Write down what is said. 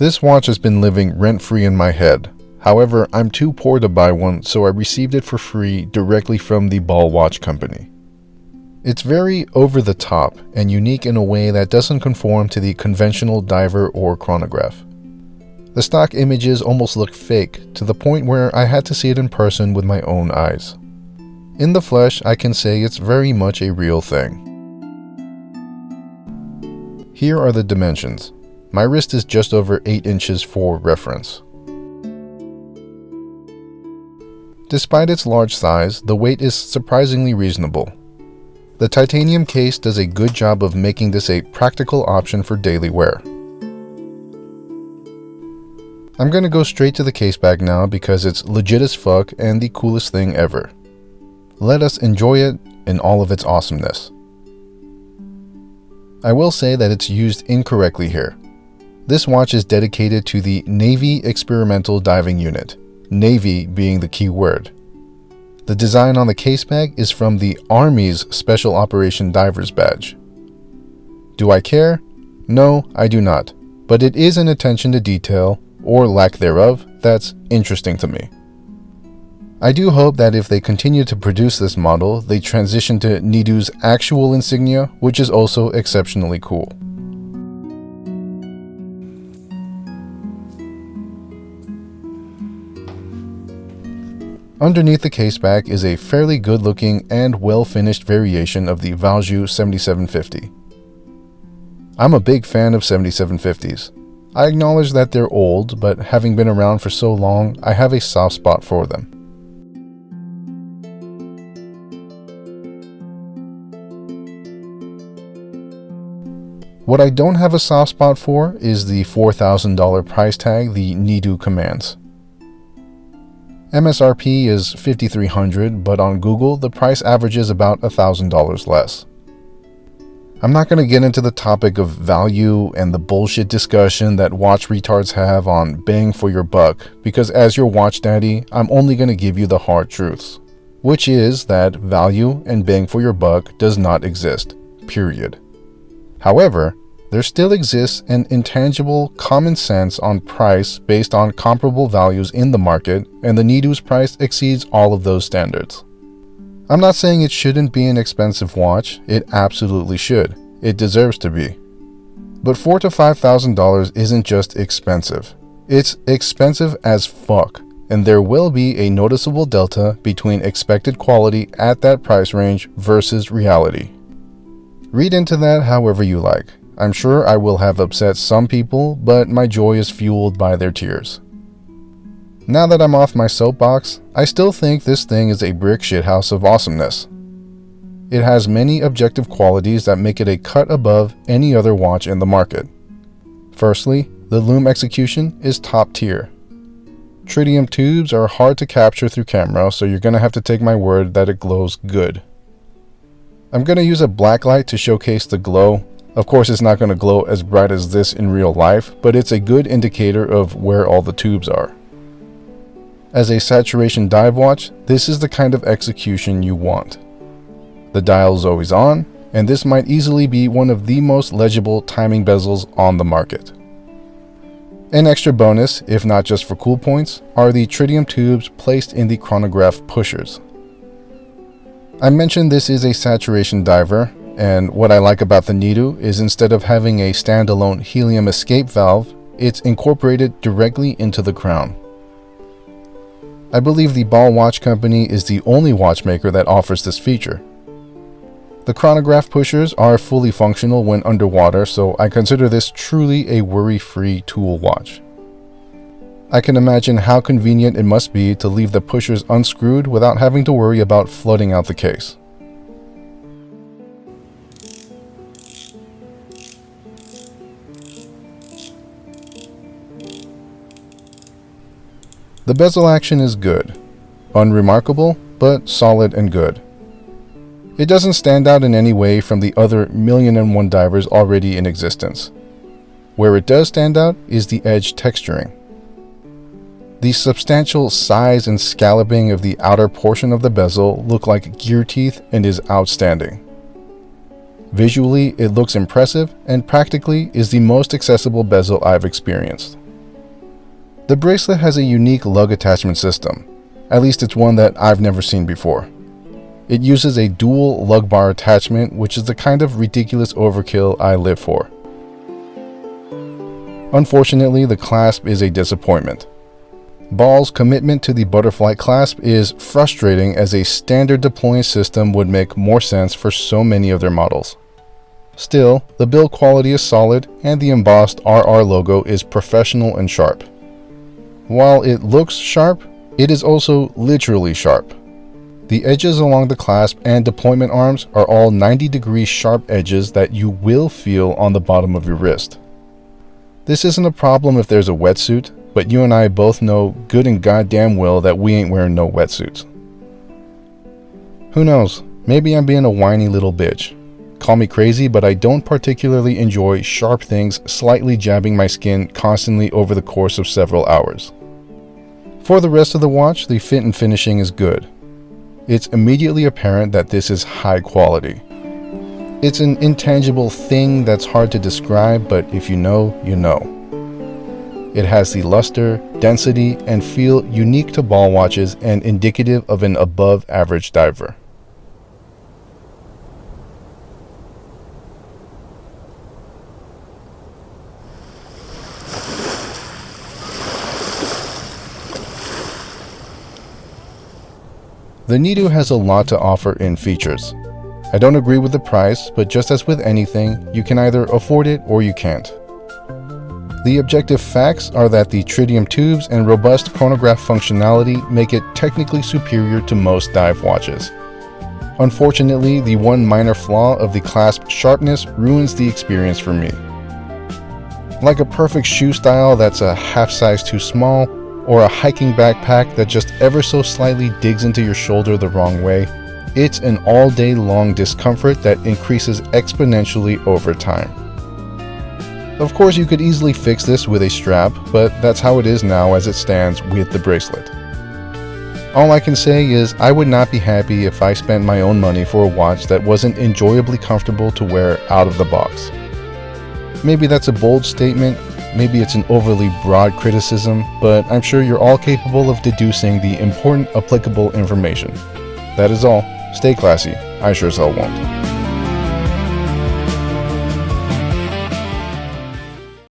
This watch has been living rent-free in my head. However, I'm too poor to buy one, so I received it for free directly from the Ball Watch Company. It's very over-the-top and unique in a way that doesn't conform to the conventional diver or chronograph. The stock images almost look fake, to the point where I had to see it in person with my own eyes. In the flesh, I can say it's very much a real thing. Here are the dimensions. My wrist is just over 8 inches for reference. Despite its large size, the weight is surprisingly reasonable. The titanium case does a good job of making this a practical option for daily wear. I'm gonna go straight to the case bag now because it's legit as fuck and the coolest thing ever. Let us enjoy it in all of its awesomeness. I will say that it's used incorrectly here. This watch is dedicated to the Navy Experimental Diving Unit, Navy being the key word. The design on the case bag is from the Army's Special Operation Divers badge. Do I care? No, I do not, but it is an attention to detail, or lack thereof, that's interesting to me. I do hope that if they continue to produce this model, they transition to NEDU's actual insignia, which is also exceptionally cool. Underneath the case back is a fairly good-looking and well-finished variation of the Valjoux 7750. I'm a big fan of 7750s. I acknowledge that they're old, but having been around for so long, I have a soft spot for them. What I don't have a soft spot for is the $4,000 price tag the NEDU commands. MSRP is $5,300, but on Google, the price averages about $1,000 less. I'm not going to get into the topic of value and the bullshit discussion that watch retards have on bang for your buck, because as your watch daddy, I'm only going to give you the hard truths, which is that value and bang for your buck does not exist, period. However, there still exists an intangible common sense on price based on comparable values in the market, and the NEDU's price exceeds all of those standards. I'm not saying it shouldn't be an expensive watch, it absolutely should. It deserves to be. But $4,000 to $5,000 isn't just expensive. It's expensive as fuck, and there will be a noticeable delta between expected quality at that price range versus reality. Read into that however you like. I'm sure I will have upset some people, but my joy is fueled by their tears. Now that I'm off my soapbox, I still think this thing is a brick shithouse of awesomeness. It has many objective qualities that make it a cut above any other watch in the market. Firstly, the lume execution is top tier. Tritium tubes are hard to capture through camera, so you're gonna have to take my word that it glows good. I'm gonna use a black light to showcase the glow. Of course, it's not gonna glow as bright as this in real life, but it's a good indicator of where all the tubes are. As a saturation dive watch, this is the kind of execution you want. The dial is always on, and this might easily be one of the most legible timing bezels on the market. An extra bonus, if not just for cool points, are the tritium tubes placed in the chronograph pushers. I mentioned this is a saturation diver, and what I like about the NEDU is instead of having a standalone helium escape valve, it's incorporated directly into the crown. I believe the Ball Watch Company is the only watchmaker that offers this feature. The chronograph pushers are fully functional when underwater, so I consider this truly a worry-free tool watch. I can imagine how convenient it must be to leave the pushers unscrewed without having to worry about flooding out the case. The bezel action is good. Unremarkable, but solid and good. It doesn't stand out in any way from the other 1,000,001 divers already in existence. Where it does stand out is the edge texturing. The substantial size and scalloping of the outer portion of the bezel look like gear teeth and is outstanding. Visually, it looks impressive and practically is the most accessible bezel I've experienced. The bracelet has a unique lug attachment system. At least it's one that I've never seen before. It uses a dual lug bar attachment, which is the kind of ridiculous overkill I live for. Unfortunately, the clasp is a disappointment. Ball's commitment to the butterfly clasp is frustrating, as a standard deploying system would make more sense for so many of their models. Still, the build quality is solid and the embossed RR logo is professional and sharp. While it looks sharp, it is also literally sharp. The edges along the clasp and deployment arms are all 90-degree sharp edges that you will feel on the bottom of your wrist. This isn't a problem if there's a wetsuit, but you and I both know good and goddamn well that we ain't wearing no wetsuits. Who knows, maybe I'm being a whiny little bitch. Call me crazy, but I don't particularly enjoy sharp things slightly jabbing my skin constantly over the course of several hours. For the rest of the watch, the fit and finishing is good. It's immediately apparent that this is high quality. It's an intangible thing that's hard to describe, but if you know, you know. It has the luster, density, and feel unique to ball watches and indicative of an above-average diver. The NEDU has a lot to offer in features. I don't agree with the price, but just as with anything, you can either afford it or you can't. The objective facts are that the tritium tubes and robust chronograph functionality make it technically superior to most dive watches. Unfortunately, the one minor flaw of the clasp sharpness ruins the experience for me. Like a perfect shoe style that's a half size too small, or a hiking backpack that just ever so slightly digs into your shoulder the wrong way, it's an all-day long discomfort that increases exponentially over time. Of course, you could easily fix this with a strap, but that's how it is now as it stands with the bracelet. All I can say is I would not be happy if I spent my own money for a watch that wasn't enjoyably comfortable to wear out of the box. Maybe that's a bold statement, maybe it's an overly broad criticism, but I'm sure you're all capable of deducing the important applicable information. That is all. Stay classy. I sure as hell won't.